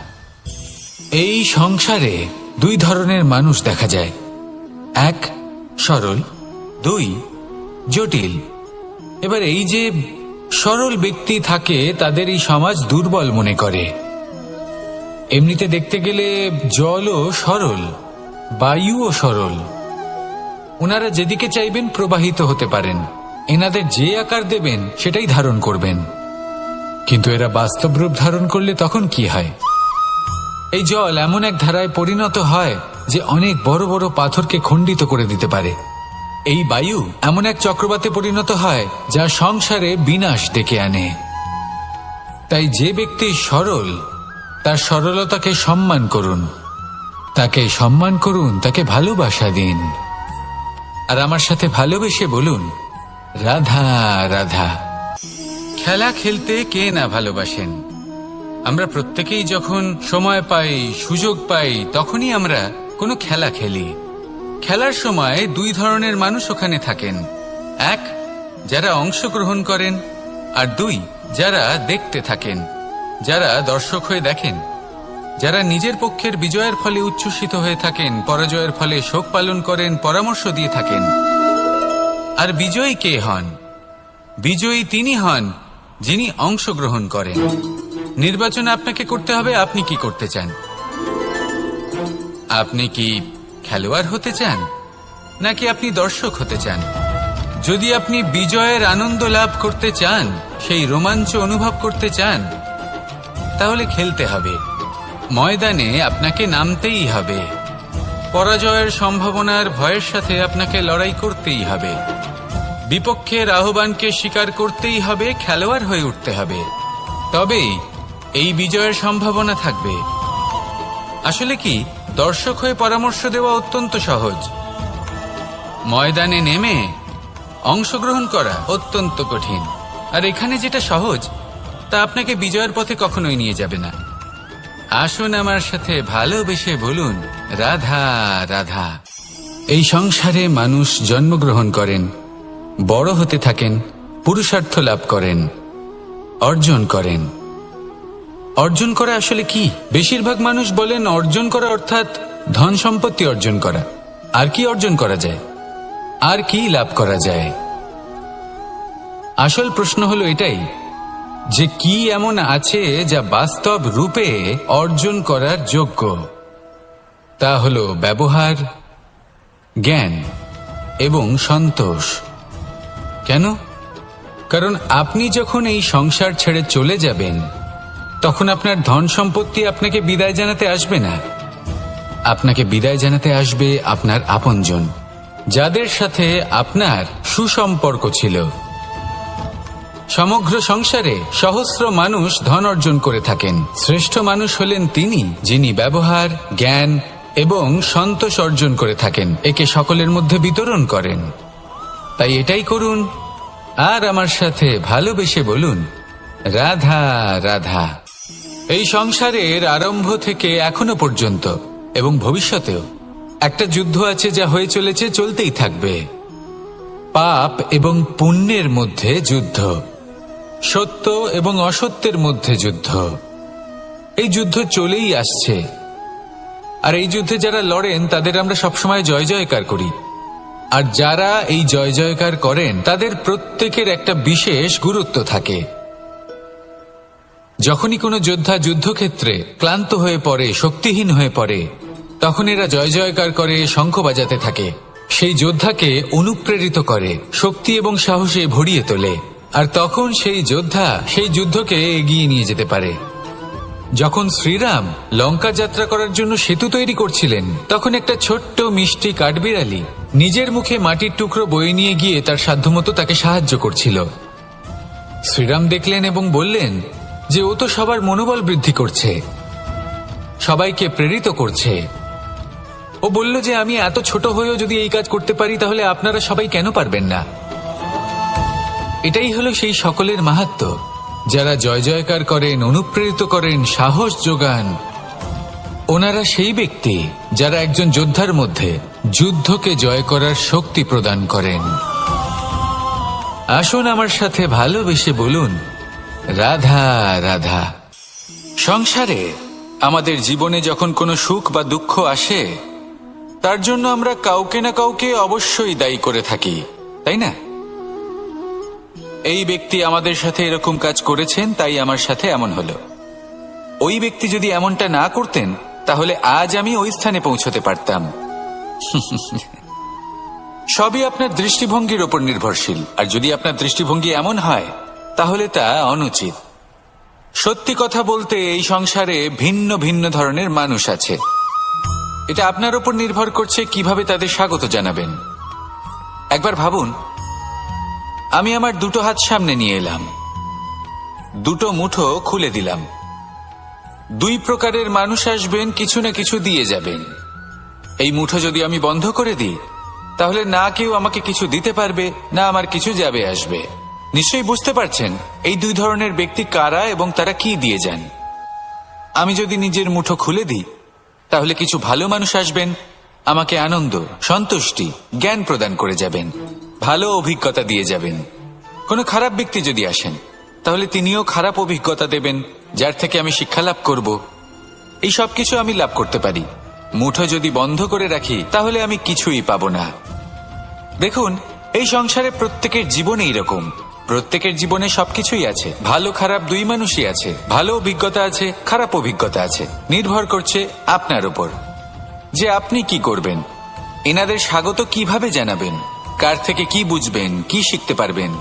এই সংসারে দুই ধরনের মানুষ দেখা যায়, এক সরল, দুই জটিল। এবার এই যে সরল ব্যক্তি থাকে তাদের এই সমাজ দুর্বল মনে করে। এমনিতে দেখতে গেলে জলও সরল, বায়ুও সরল, ওনারা যেদিকে চাইবেন প্রবাহিত হতে পারেন, এনাদের যে আকার দেবেন সেটাই ধারণ করবেন। কিন্তু এরা বাস্তব রূপ ধারণ করলে তখন কি হয়? এই জল এমন এক ধারায় পরিণত হয় যে অনেক বড় বড় পাথরকে খণ্ডিত করে দিতে পারে। এই বায়ু এমন এক চক্রবাতে পরিণত হয় যা সংসারে বিনাশ ডেকে আনে। তাই যে ব্যক্তি সরল, তার সরলতাকে সম্মান করুন, তাকে সম্মান করুন, তাকে ভালোবাসা দিন, আর আমার সাথে ভালোবেসে বলুন, রাধা রাধা। খেলা খেলতে কে না ভালোবাসেন? আমরা প্রত্যেকেই যখন সময় পাই, সুযোগ পাই, তখনই আমরা কোনো খেলা খেলি। খেলার সময় দুই ধরনের মানুষ ওখানে থাকেন, এক যারা অংশগ্রহণ করেন, আর দুই যারা দেখতে থাকেন, যারা দর্শক হয়ে দেখেন, যারা নিজের পক্ষের বিজয়ের ফলে উচ্ছ্বসিত হয়ে থাকেন, পরাজয়ের ফলে শোক পালন করেন, পরামর্শ দিয়ে থাকেন। আর বিজয়ী কে হন? বিজয়ী তিনি হন যিনি অংশগ্রহণ করেন। নির্বাচন আপনাকে করতে হবে, আপনি কি করতে চান? আপনি কি খেলোয়াড় হতে চান, নাকি আপনি দর্শক হতে চান? যদি আপনি বিজয়ের আনন্দ লাভ করতে চান, সেই রোমাঞ্চ অনুভব করতে চান, তাহলে খেলতে হবে, ময়দানে আপনাকে নামতেই হবে। পরাজয়ের সম্ভাবনার ভয়ের সাথে আপনাকে লড়াই করতেই হবে, বিপক্ষের আহ্বানকে স্বীকার করতেই হবে, খেলোয়াড় হয়ে উঠতে হবে। তবেই এই বিজয়ের সম্ভাবনা থাকবে। আসলে কি, দর্শক হয়ে পরামর্শ দেওয়া অত্যন্ত সহজ, ময়দানে নেমে অংশগ্রহণ করা অত্যন্ত কঠিন। আর এখানে যেটা সহজ তা আপনাকে বিজয়ের পথে কখনোই নিয়ে যাবে না। আসুন আমার সাথে ভালোবেসে বলুন, রাধা রাধা। এই সংসারে মানুষ জন্মগ্রহণ করেন, বড় হতে থাকেন, পুরুষার্থ লাভ করেন, অর্জন করেন। অর্জন করা আসলে কি? বেশিরভাগ মানুষ বলেন অর্জন করা অর্থাৎ ধন সম্পত্তি অর্জন করা। আর কি অর্জন করা যায়? আর কি লাভ করা যায়? আসল প্রশ্ন হলো এটাই যে কি এমন আছে যা বাস্তব রূপে অর্জন করার যোগ্য। তা হলো ব্যবহার, জ্ঞান এবং সন্তোষ। কেন? কারণ আপনি যখন এই সংসার ছেড়ে চলে যাবেন, তখন আপনার ধন সম্পত্তি আপনাকে বিদায় জানাতে আসবে না। আপনাকে বিদায় জানাতে আসবে আপনার আপনজন, যাদের সাথে আপনার সুসম্পর্ক ছিল। সমগ্র সংসারে সহস্র মানুষ ধন অর্জন করে থাকেন। শ্রেষ্ঠ মানুষ হলেন তিনি যিনি ব্যবহার, জ্ঞান এবং সন্তোষ অর্জন করে থাকেন, একে সকলের মধ্যে বিতরণ করেন। তাই এটাই করুন, আর আমার সাথে ভালোবেসে বলুন, রাধা রাধা। এই সংসারের আরম্ভ থেকে এখনো পর্যন্ত এবং ভবিষ্যতেও একটা যুদ্ধ আছে যা হয়ে চলেছে, চলতেই থাকবে। পাপ এবং পুণ্যের মধ্যে যুদ্ধ, সত্য এবং অসত্যের মধ্যে যুদ্ধ। এই যুদ্ধ চলেই আসছে, আর এই যুদ্ধে যারা লড়েন তাদের আমরা সবসময় জয় জয়কার করি। আর যারা এই জয় জয়কার করেন তাদের প্রত্যেকের একটা বিশেষ গুরুত্ব থাকে। যখনই কোনো যোদ্ধা যুদ্ধক্ষেত্রে ক্লান্ত হয়ে পড়ে, শক্তিহীন হয়ে পড়ে, তখন এরা জয় জয়কার করে, শঙ্খ বাজাতে থাকে। সেই যোদ্ধাকে অনুপ্রেরিত করে, শক্তি এবং সাহসে ভরিয়ে তোলে, আর তখন সেই যোদ্ধা সেই যুদ্ধকে এগিয়ে নিয়ে যেতে পারে। যখন শ্রীরাম লঙ্কা যাত্রা করার জন্য সেতু তৈরি করছিলেন, তখন একটা ছোট্ট মিষ্টি কাঠবিড়ালি নিজের মুখে মাটির টুকরো বয়ে নিয়ে গিয়ে তার সাধ্যমতো তাকে সাহায্য করছিল। শ্রীরাম দেখলেন এবং বললেন যে ও তো সবার মনোবল বৃদ্ধি করছে, সবাইকে প্রেরিত করছে। ও বলল যে আমি এত ছোট হয়েও যদি এই কাজ করতে পারি, তাহলে আপনারা সবাই কেন পারবেন না? এটাই হলো সেই সকলের মাহাত্ম্য, যারা জয় জয়কার করেন, অনুপ্রেরিত করেন, সাহস যোগান। ওনারা সেই ব্যক্তি যারা একজন যোদ্ধার মধ্যে যুদ্ধকে জয় করার শক্তি প্রদান করেন। আসুন আমার সাথে ভালোবেসে বলুন, রাধা রাধা। সংসারে আমাদের জীবনে যখন কোনো সুখ বা দুঃখ আসে, তার জন্য আমরা কাউকে না কাউকে অবশ্যই দায়ী করে থাকি, তাই না? এই ব্যক্তি আমাদের সাথে এরকম কাজ করেছেন, তাই আমার সাথে এমন হলো। ওই ব্যক্তি যদি এমনটা না করতেন, তাহলে আজ আমি ওই স্থানে পৌঁছতে পারতাম। সবই আপনার দৃষ্টিভঙ্গির ওপর নির্ভরশীল, আর যদি আপনার দৃষ্টিভঙ্গি এমন হয়, তাহলে তা অনুচিত। সত্যি কথা বলতে এই সংসারে ভিন্ন ভিন্ন ধরনের মানুষ আছে। এটা আপনার ওপর নির্ভর করছে কিভাবে তাদের স্বাগত জানাবেন। একবার ভাবুন, আমি আমার দুটো হাত সামনে নিয়ে এলাম, দুটো মুঠো খুলে দিলাম। দুই প্রকারের মানুষ আসবেন, কিছু না কিছু দিয়ে যাবেন। এই মুঠো যদি আমি বন্ধ করে দিই, তাহলে না কেউ আমাকে কিছু দিতে পারবে, না আমার কিছু যাবে আসবে। নিশ্চয়ই বুঝতে পারছেন এই দুই ধরনের ব্যক্তি কারা এবং তারা কি দিয়ে যান। আমি যদি নিজের মুঠো খুলে দিই, তাহলে কিছু ভালো মানুষ আসবেন, আমাকে আনন্দ, সন্তুষ্টি, জ্ঞান প্রদান করে যাবেন, ভালো অভিজ্ঞতা দিয়ে যাবেন। কোনো খারাপ ব্যক্তি যদি আসেন, তাহলে তিনিও খারাপ অভিজ্ঞতা দেবেন, যার থেকে আমি শিক্ষা লাভ করব। এই সব কিছু আমি লাভ করতে পারি। মুঠো যদি বন্ধ করে রাখি, তাহলে আমি কিছুই পাবো না। দেখুন, এই সংসারে প্রত্যেকের জীবনে এইরকম, প্রত্যেকের জীবনে সবকিছুই আছে, ভালো খারাপ দুই মানুষই আছে, ভালো অভিজ্ঞতা আছে, খারাপ অভিজ্ঞতা আছে। নির্ভর করছে আপনার উপর যে আপনি কি করবেন, এনাদের স্বাগত কিভাবে জানাবেন, কার থেকে কি বুঝবেন, কি শিখতে পারবেন,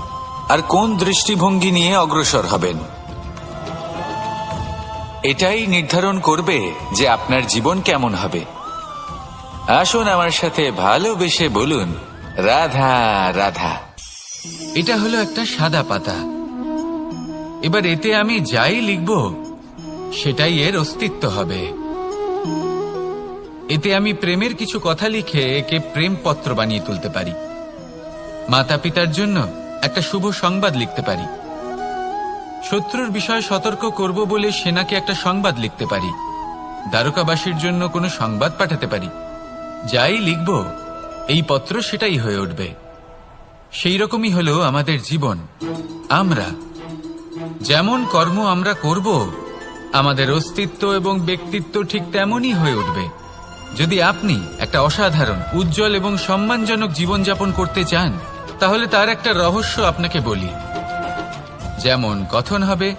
আর কোন দৃষ্টিভঙ্গি নিয়ে অগ্রসর হবেন। এটাই নির্ধারণ করবে যে আপনার জীবন কেমন হবে। আসুন আমার সাথে ভালোবেসে বলুন, রাধা রাধা। এটা হলো একটা সাদা পাতা। এবার এতে আমি যাই লিখব, সেটাই এর অস্তিত্ব হবে। এতে আমি প্রেমের কিছু কথা লিখে একে প্রেমপত্র বানিয়ে তুলতে পারি। মাতা পিতার জন্য একটা শুভ সংবাদ লিখতে পারি। শত্রুর বিষয়ে সতর্ক করব বলে সেনাকে একটা সংবাদ লিখতে পারি। দ্বারকাবাসীর জন্য কোনো সংবাদ পাঠাতে পারি। যাই লিখব, এই পত্র সেটাই হয়ে উঠবে। সেই রকমই হলো আমাদের জীবন। আমরা যেমন কর্ম আমরা করব, আমাদের অস্তিত্ব এবং ব্যক্তিত্ব ঠিক তেমনই হয়ে উঠবে। যদি আপনি একটা অসাধারণ, উজ্জ্বল এবং সম্মানজনক জীবনযাপন করতে চান, তাহলে তার একটা রহস্য আপনাকে বলি। যেমন কথন হবে,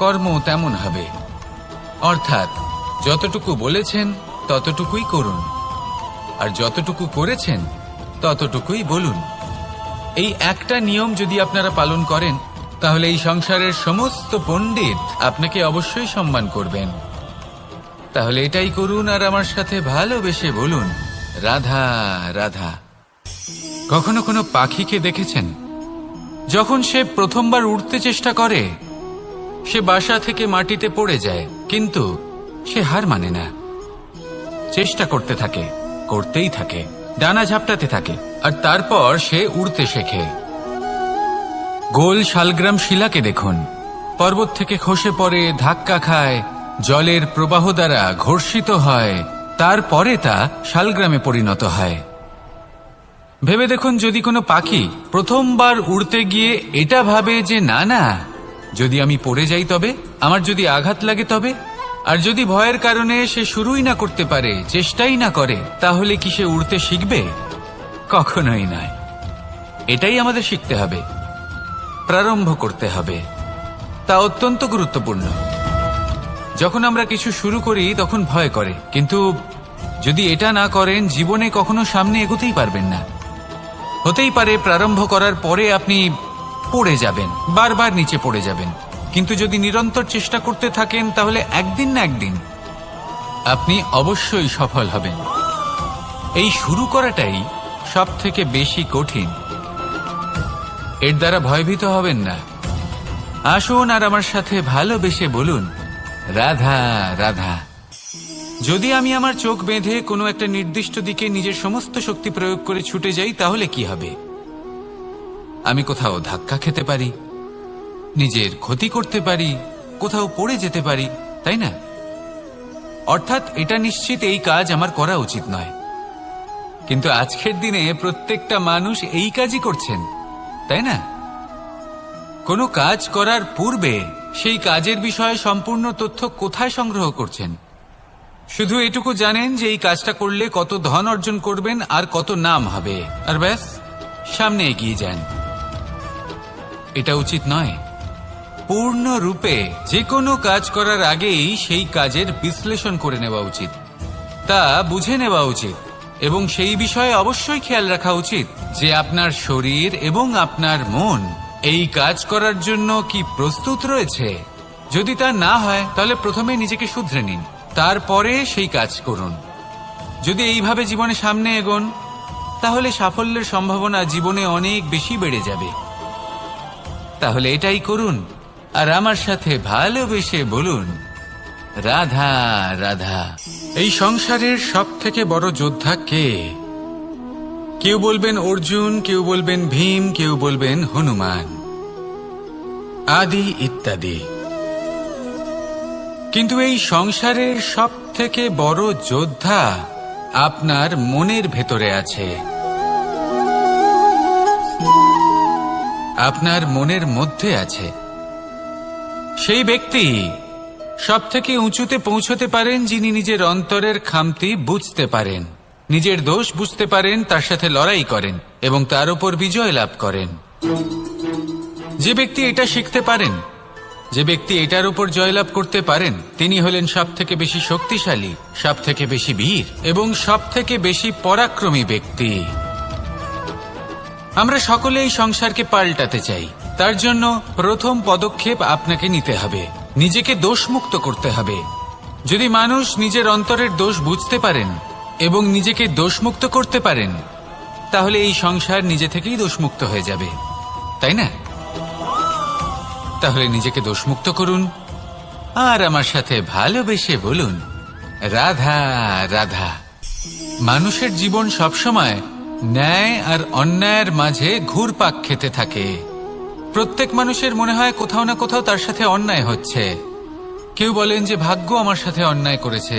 কর্ম তেমন হবে। অর্থাৎ যতটুকু বলেছেন ততটুকুই করুন, আর যতটুকু করেছেন ততটুকুই বলুন। এই একটা নিয়ম যদি আপনারা পালন করেন, তাহলে এই সংসারের সমস্ত পণ্ডিত আপনাকে অবশ্যই সম্মান করবেন। তাহলে এটাই করুন, আর আমার সাথে ভালোবেসে বলুন, রাধা রাধা। কখনো কোনো পাখিকে দেখেছেন? যখন সে প্রথমবার উড়তে চেষ্টা করে, সে বাসা থেকে মাটিতে পড়ে যায়, কিন্তু সে হার মানে না। চেষ্টা করতে থাকে, করতেই থাকে, ডানা ঝাপটাতে থাকে, আর তারপর সে উড়তে শেখে। গোল শালগ্রাম শিলাকে দেখুন, পর্বত থেকে খসে পড়ে, ধাক্কা খায়, জলের প্রবাহ দ্বারা ঘর্ষিত হয়, তারপরে তা শালগ্রামে পরিণত হয়। ভেবে দেখুন, যদি কোনো পাখি প্রথমবার উড়তে গিয়ে এটা ভাবে যে না না, যদি আমি পড়ে যাই তবে, আমার যদি আঘাত লাগে তবে, আর যদি ভয়ের কারণে সে শুরুই না করতে পারে, চেষ্টাই না করে, তাহলে কি সে উড়তে শিখবে? কখনোই নয়। এটাই আমাদের শিখতে হবে, প্রারম্ভ করতে হবে। তা অত্যন্ত গুরুত্বপূর্ণ। যখন আমরা কিছু শুরু করি তখন ভয় করে, কিন্তু যদি এটা না করেন জীবনে কখনো সামনে এগোতেই পারবেন না। হতেই পারে প্রারম্ভ করার পরে আপনি পড়ে যাবেন, বারবার নিচে পড়ে যাবেন, কিন্তু যদি নিরন্তর চেষ্টা করতে থাকেন তাহলে একদিন না একদিন আপনি অবশ্যই সফল হবেন। এই শুরু করাটাই সব থেকে বেশি কঠিন। এর দ্বারা ভয়ভীত হবেন না। আসুন আর আমার সাথে ভালোবেসে বলুন, রাধা রাধা। যদি আমি আমার চোখ বেঁধে কোনো একটা নির্দিষ্ট দিকে নিজের সমস্ত শক্তি প্রয়োগ করে ছুটে যাই, তাহলে কি হবে? আমি কোথাও ধাক্কা খেতে পারি, নিজের ক্ষতি করতে পারি, কোথাও পড়ে যেতে পারি, তাই না? অর্থাৎ এটা নিশ্চিত এই কাজ আমার করা উচিত নয়। কিন্তু আজকের দিনে প্রত্যেকটা মানুষ এই কাজই করছেন, তাই না? কোনো কাজ করার পূর্বে সেই কাজের বিষয়ে সম্পূর্ণ তথ্য কোথায় সংগ্রহ করছেন? শুধু এটুকু জানেন যে এই কাজটা করলে কত ধন অর্জন করবেন আর কত নাম হবে, আর ব্যাস সামনে এগিয়ে যান। এটা উচিত নয়। পূর্ণরূপে যে কোনো কাজ করার আগেই সেই কাজের বিশ্লেষণ করে নেওয়া উচিত, তা বুঝে নেওয়া উচিত, এবং সেই বিষয়ে অবশ্যই খেয়াল রাখা উচিত যে আপনার শরীর এবং আপনার মন এই কাজ করার জন্য কি প্রস্তুত রয়েছে। যদি তা না হয় তাহলে প্রথমে নিজেকে শুধরে নিন, তারপরে সেই কাজ করুন। যদি এইভাবে জীবনে সামনে এগোন তাহলে সাফল্যের সম্ভাবনা জীবনে অনেক বেশি বেড়ে যাবে। তাহলে এটাই করুন আর আমার সাথে ভালোবেসে বলুন, রাধা রাধা। এই সংসারের সব থেকে বড় যোদ্ধা কে? কেউ বলবেন অর্জুন, কেউ বলবেন ভীম, কেউ বলবেন হনুমান, আদি ইত্যাদি। কিন্তু এই সংসারের সব থেকে বড় যোদ্ধা আপনার মনের ভেতরে আছে, আপনার মনের মধ্যে আছে। সেই ব্যক্তি সব থেকে উঁচুতে পৌঁছতে পারেন যিনি নিজের অন্তরের খামতি বুঝতে পারেন, নিজের দোষ বুঝতে পারেন, তার সাথে লড়াই করেন এবং তার উপর বিজয় লাভ করেন। যে ব্যক্তি এটা শিখতে পারেন, যে ব্যক্তি এটার উপর জয়লাভ করতে পারেন, তিনি হলেন সব থেকে বেশি শক্তিশালী, সব থেকে বেশি বীর এবং সব থেকে বেশি পরাক্রমী ব্যক্তি। আমরা সকলে এই সংসারকে পাল্টাতে চাই। তার জন্য প্রথম পদক্ষেপ আপনাকে নিতে হবে, নিজেকে দোষমুক্ত করতে হবে। যদি মানুষ নিজের অন্তরের দোষ বুঝতে পারেন এবং নিজেকে দোষমুক্ত করতে পারেন, তাহলে এই সংসার নিজে থেকেই দোষমুক্ত হয়ে যাবে, তাই না? তাহলে নিজেকে দোষমুক্ত করুন আর আমার সাথে ভালোবেসে বলুন, রাধা রাধা। মানুষের জীবন সবসময় ন্যায় আর অন্যায়ের মাঝে ঘুরপাক খেতে থাকে। প্রত্যেক মানুষের মনে হয় কোথাও না কোথাও তার সাথে অন্যায় হচ্ছে। কেউ বলেন যে ভাগ্য আমার সাথে অন্যায় করেছে,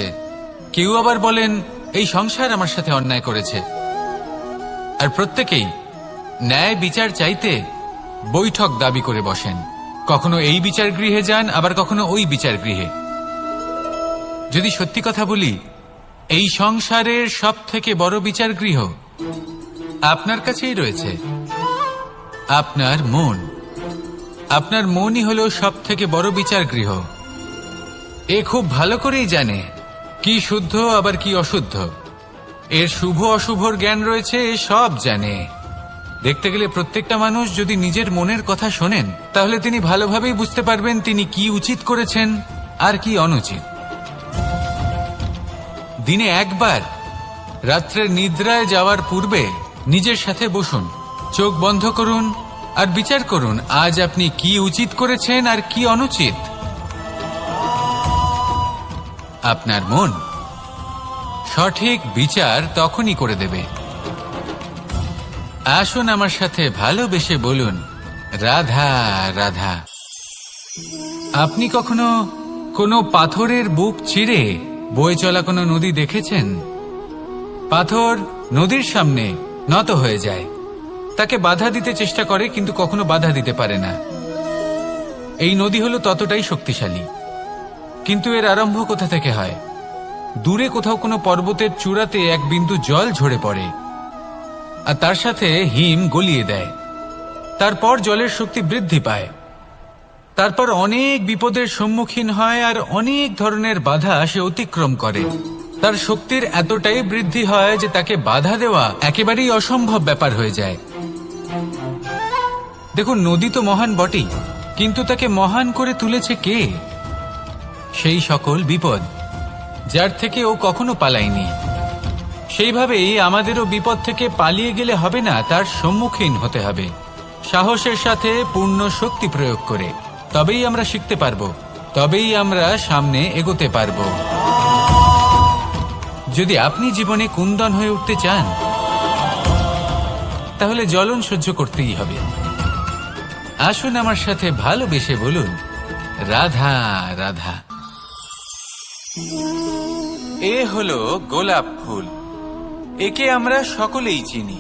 কেউ আবার বলেন এই সংসার আমার সাথে অন্যায় করেছে। আর প্রত্যেকেই ন্যায় বিচার চাইতে বৈঠক দাবি করে বসেন। কখনো এই বিচার গৃহে যান, আবার কখনো ওই বিচার গৃহে। যদি সত্যি কথা বলি, এই সংসারের সব থেকে বড় বিচার গৃহ আপনার কাছেই রয়েছে, আপনার মন। আপনার মনই হলো সব থেকে বড় বিচার গৃহ। এ খুব ভালো করেই জানে কি শুদ্ধ আবার কি অশুদ্ধ, এর শুভ অশুভর জ্ঞান রয়েছে, এ সব জানে। দেখতে গেলে প্রত্যেকটা মানুষ যদি নিজের মনের কথা শোনেন, তাহলে তিনি ভালোভাবেই বুঝতে পারবেন তিনি কি উচিত করেছেন আর কি অনুচিত। দিনে একবার রাত্রের নিদ্রায় যাওয়ার পূর্বে নিজের সাথে বসুন, চোখ বন্ধ করুন আর বিচার করুন আজ আপনি কি উচিত করেছেন আর কি অনুচিত। আপনার মন সঠিক বিচার তখনই করে দেবে। আসুন আমার সাথে ভালোবেসে বলুন, রাধা রাধা। আপনি কখনো কোনো পাথরের বুক চিরে বয়ে চলা কোনো নদী দেখেছেন? পাথর নদীর সামনে নত হয়ে যায়, তাকে বাধা দিতে চেষ্টা করে কিন্তু কখনো বাধা দিতে পারে না। এই নদী হলো ততটাই শক্তিশালী, কিন্তু এর আরম্ভ কোথা থেকে হয়? দূরে কোথাও কোনো পর্বতের চূড়াতে এক বিন্দু জল ঝরে পড়ে আর তার সাথে হিম গলিয়ে দেয়। তারপর জলের শক্তি বৃদ্ধি পায়, তারপর অনেক বিপদের সম্মুখীন হয় আর অনেক ধরনের বাধা সে অতিক্রম করে। তার শক্তির এতটাই বৃদ্ধি হয় যে তাকে বাধা দেওয়া একেবারেই অসম্ভব ব্যাপার হয়ে যায়। দেখুন, নদী তো মহান বটেই, কিন্তু তাকে মহান করে তুলেছে কে? সেই সকল বিপদ যার থেকে ও কখনো পালায়নি। সেইভাবেই আমাদেরও বিপদ থেকে পালিয়ে গেলে হবে না, তার সম্মুখীন হতে হবে সাহসের সাথে, পূর্ণ শক্তি প্রয়োগ করে। তবেই আমরা শিখতে পারবো, তবেই আমরা সামনে এগোতে পারবো। যদি আপনি জীবনে কুন্দন হয়ে উঠতে চান, তাহলে জ্বলন সহ্য করতেই হবে। আসুন আমার সাথে ভালোবেসে বলুন, রাধা রাধা। এ হলো গোলাপ ফুল। একে আমরা সকলেই চিনি।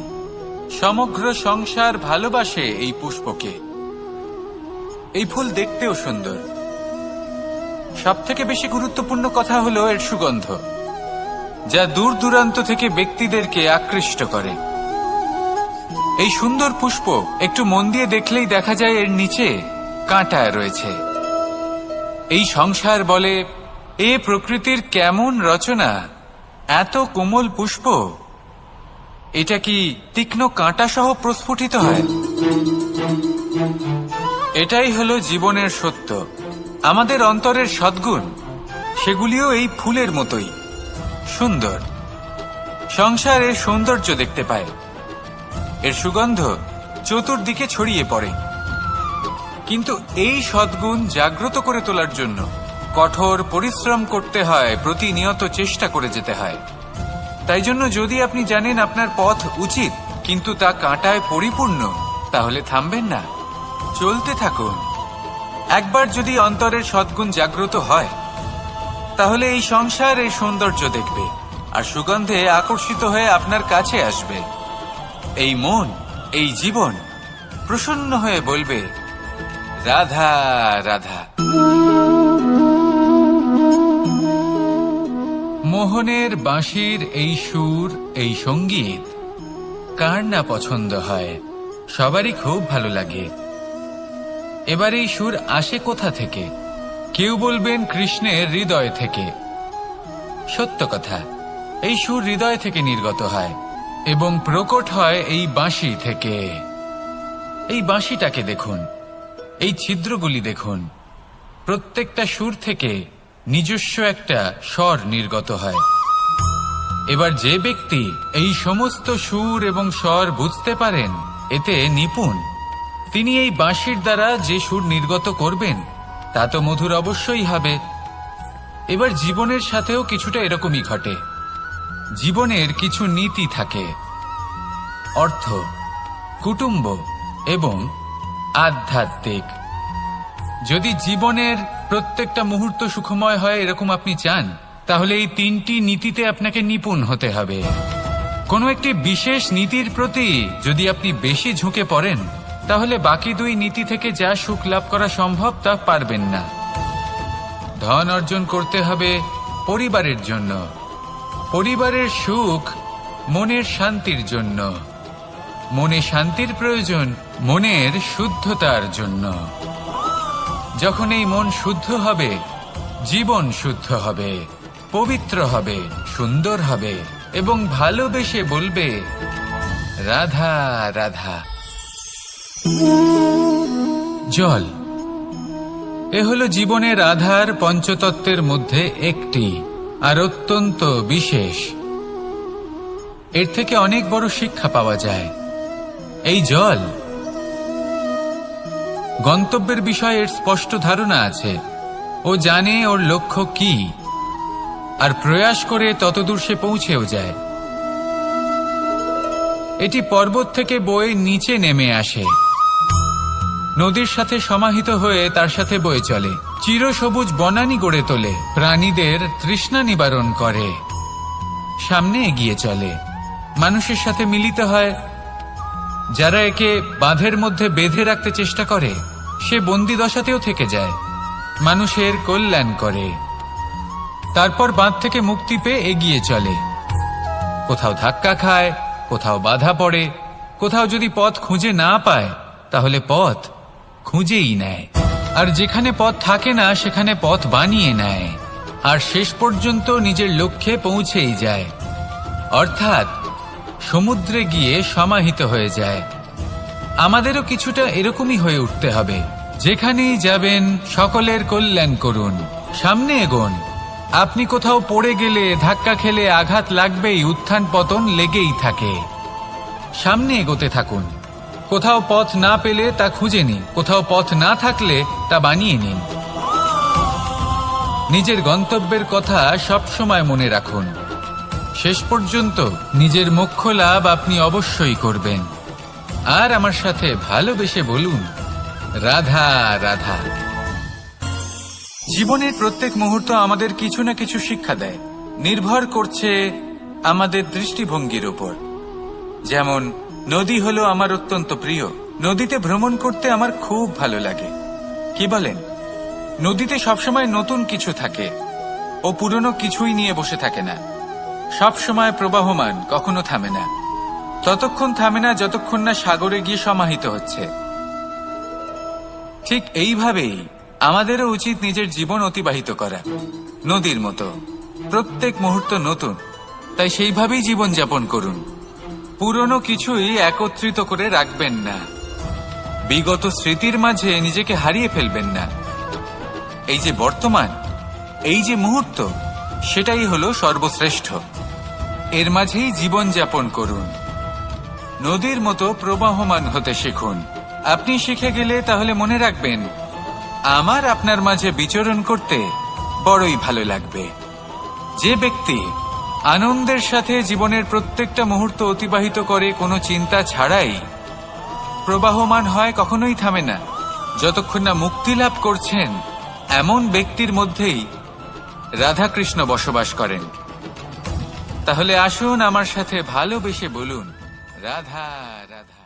সমগ্র সংসার ভালোবাসে এই পুষ্পকে। এই ফুল দেখতেও সুন্দর। সবথেকে বেশি গুরুত্বপূর্ণ কথা হলো এর সুগন্ধ, যা দূর দূরান্ত থেকে ব্যক্তিদেরকে আকৃষ্ট করে। এই সুন্দর পুষ্প একটু মন দিয়ে দেখলেই দেখা যায় এর নিচে কাঁটা রয়েছে। এই সংসার বলে, এ প্রকৃতির কেমন রচনা, এত কোমল পুষ্প, এটা কি তীক্ষ্ণ কাঁটা সহ প্রস্ফুটিত হয়? এটাই হলো জীবনের সত্য। আমাদের অন্তরের সদ্গুণ, সেগুলিও এই ফুলের মতোই সুন্দর। সংসার এর সৌন্দর্য দেখতে পায়, এর সুগন্ধ চতুর্দিকে ছড়িয়ে পড়ে। কিন্তু এই সদ্গুণ জাগ্রত করে তোলার জন্য কঠোর পরিশ্রম করতে হয়, প্রতিনিয়ত চেষ্টা করে যেতে হয়। তাই জন্য যদি আপনি জানেন আপনার পথ উচিত কিন্তু তা কাঁটায় পরিপূর্ণ, তাহলে থামবেন না, চলতে থাকুন। একবার যদি অন্তরের সদ্গুণ জাগ্রত হয়, তাহলে এই সংসার এর সৌন্দর্য দেখবে আর সুগন্ধে আকর্ষিত হয়ে আপনার কাছে আসবে। এই মন, এই জীবন প্রসন্ন হয়ে বলবে, রাধা রাধা। মোহনের বাঁশির এই সুর, এই সঙ্গীত কার না পছন্দ হয়? সবারই খুব ভালো লাগে। এবার এই সুর আসে কোথা থেকে? কেউ বলবেন কৃষ্ণের হৃদয় থেকে। সত্য কথা, এই সুর হৃদয় থেকে নির্গত হয় এবং প্রকট হয় এই বাঁশি থেকে। এই বাঁশিটাকে দেখুন, এই ছিদ্রগুলি দেখুন, প্রত্যেকটা সুর থেকে নিজস্ব একটা স্বর নির্গত হয়। এবার যে ব্যক্তি এই সমস্ত সুর এবং স্বর বুঝতে পারেন, এতে নিপুণ, তিনি এই বাঁশির দ্বারা যে সুর নির্গত করবেন তা তো মধুর অবশ্যই হবে। এবার জীবনের সাথেও কিছুটা এরকমই ঘটে। জীবনের কিছু নীতি থাকে, অর্থ, কুটুম্ব এবং আধ্যাত্মিক। যদি জীবনের প্রত্যেকটা মুহূর্ত সুখময় হয় এরকম আপনি চান, তাহলে এই তিনটি নীতিতে আপনাকে নিপুণ হতে হবে। কোনো একটি বিশেষ নীতির প্রতি যদি আপনি বেশি ঝুঁকে পড়েন, তাহলে বাকি দুই নীতি থেকে যা সুখ লাভ করা সম্ভব তা পারবেন না। ধন অর্জন করতে হবে পরিবারের জন্য, পরিবারের সুখ মনের শান্তির জন্য, মনে শান্তির প্রয়োজন মনের শুদ্ধতার জন্য। যখন এই মন শুদ্ধ হবে, জীবন শুদ্ধ হবে, পবিত্র হবে, সুন্দর হবে এবং ভালোবেসে বলবে, রাধা রাধা। জল, এ হলো জীবনের আধার পঞ্চতত্ত্বের মধ্যে একটি, আর অত্যন্ত বিশেষ। এর থেকে অনেক বড় শিক্ষা পাওয়া যায়। এই জল, গন্তব্যের বিষয়ে এর স্পষ্ট ধারণা আছে। ও জানে ওর লক্ষ্য কি, আর প্রয়াস করে ততদূর সে পৌঁছেও যায়। এটি পর্বত থেকে বয়ে নিচে নেমে আসে, নদীর সাথে সমাহিত হয়ে তার সাথে বয়ে চলে, চিরসবুজ বনানী গড়ে তোলে, প্রাণীদের তৃষ্ণা নিবারণ করে, সামনে এগিয়ে চলে, মানুষের সাথে মিলিত হয়। যারা একে বাঁধের মধ্যে বেঁধে রাখতে চেষ্টা করে সে বন্দি দশাতেও থেকে যায়, মানুষের কল্যাণ করে। তারপর বাঁধ থেকে মুক্তি পেয়ে এগিয়ে চলে, কোথাও ধাক্কা খায়, কোথাও বাধা পড়ে, কোথাও যদি পথ খুঁজে না পায় তাহলে পথ খুঁজেই নেয়, আর যেখানে পথ থাকে না সেখানে পথ বানিয়ে নেয়, আর শেষ পর্যন্ত নিজের লক্ষ্যে পৌঁছেই যায়, অর্থাৎ সমুদ্রে গিয়ে সমাহিত হয়ে যায়। আমাদেরও কিছুটা এরকমই হয়ে উঠতে হবে। যেখানেই যাবেন সকলের কল্যাণ করুন, সামনে এগোন। আপনি কোথাও পড়ে গেলে, ধাক্কা খেলে আঘাত লাগবেই, উত্থান পতন লেগেই থাকে। সামনে এগোতে থাকুন। কোথাও পথ না পেলে তা খুঁজে নিন, কোথাও পথ না থাকলে তা বানিয়ে নিন। নিজের গন্তব্যের কথা সবসময় মনে রাখুন। শেষ পর্যন্ত নিজের মোক্ষ লাভ আপনি অবশ্যই করবেন। আর আমার সাথে ভালোবেসে বলুন, রাধা রাধা। জীবনের প্রত্যেক মুহূর্ত আমাদের কিছু না কিছু শিক্ষা দেয়, নির্ভর করছে আমাদের দৃষ্টিভঙ্গির উপর। যেমন নদী হলো আমার অত্যন্ত প্রিয়, নদীতে ভ্রমণ করতে আমার খুব ভালো লাগে। কি বলেন? নদীতে সবসময় নতুন কিছু থাকে, ও পুরনো কিছুই নিয়ে বসে থাকে না, সবসময় প্রবাহমান, কখনো থামে না। ততক্ষণ থামে না যতক্ষণ না সাগরে গিয়ে সমাহিত হচ্ছে। ঠিক এইভাবেই আমাদেরও উচিত নিজের জীবন অতিবাহিত করা, নদীর মতো। প্রত্যেক মুহূর্ত নতুন, তাই সেইভাবেই জীবন যাপন করুন। পুরনো কিছুই একত্রিত করে রাখবেন না, বিগত স্মৃতির মাঝে নিজেকে হারিয়ে ফেলবেন না। এই যে বর্তমান, এই যে মুহূর্ত, সেটাই হলো সর্বশ্রেষ্ঠ। এর মাঝেই জীবন যাপন করুন, নদীর মতো প্রবাহমান হতে শিখুন। আপনি শিখে গেলে তাহলে মনে রাখবেন, আমার আপনার মাঝে বিচরণ করতে বড়ই ভালো লাগবে। যে ব্যক্তি আনন্দের সাথে জীবনের প্রত্যেকটা মুহূর্ত অতিবাহিত করে কোনো চিন্তা ছাড়াই, প্রবাহমান হয়, কখনোই থামে না, যতক্ষণ না মুক্তি লাভ করছেন, এমন ব্যক্তির মধ্যেই রাধাকৃষ্ণ বসবাস করেন। তাহলে আসুন আমার সাথে ভালোবেসে বলুন, রাধা রাধা।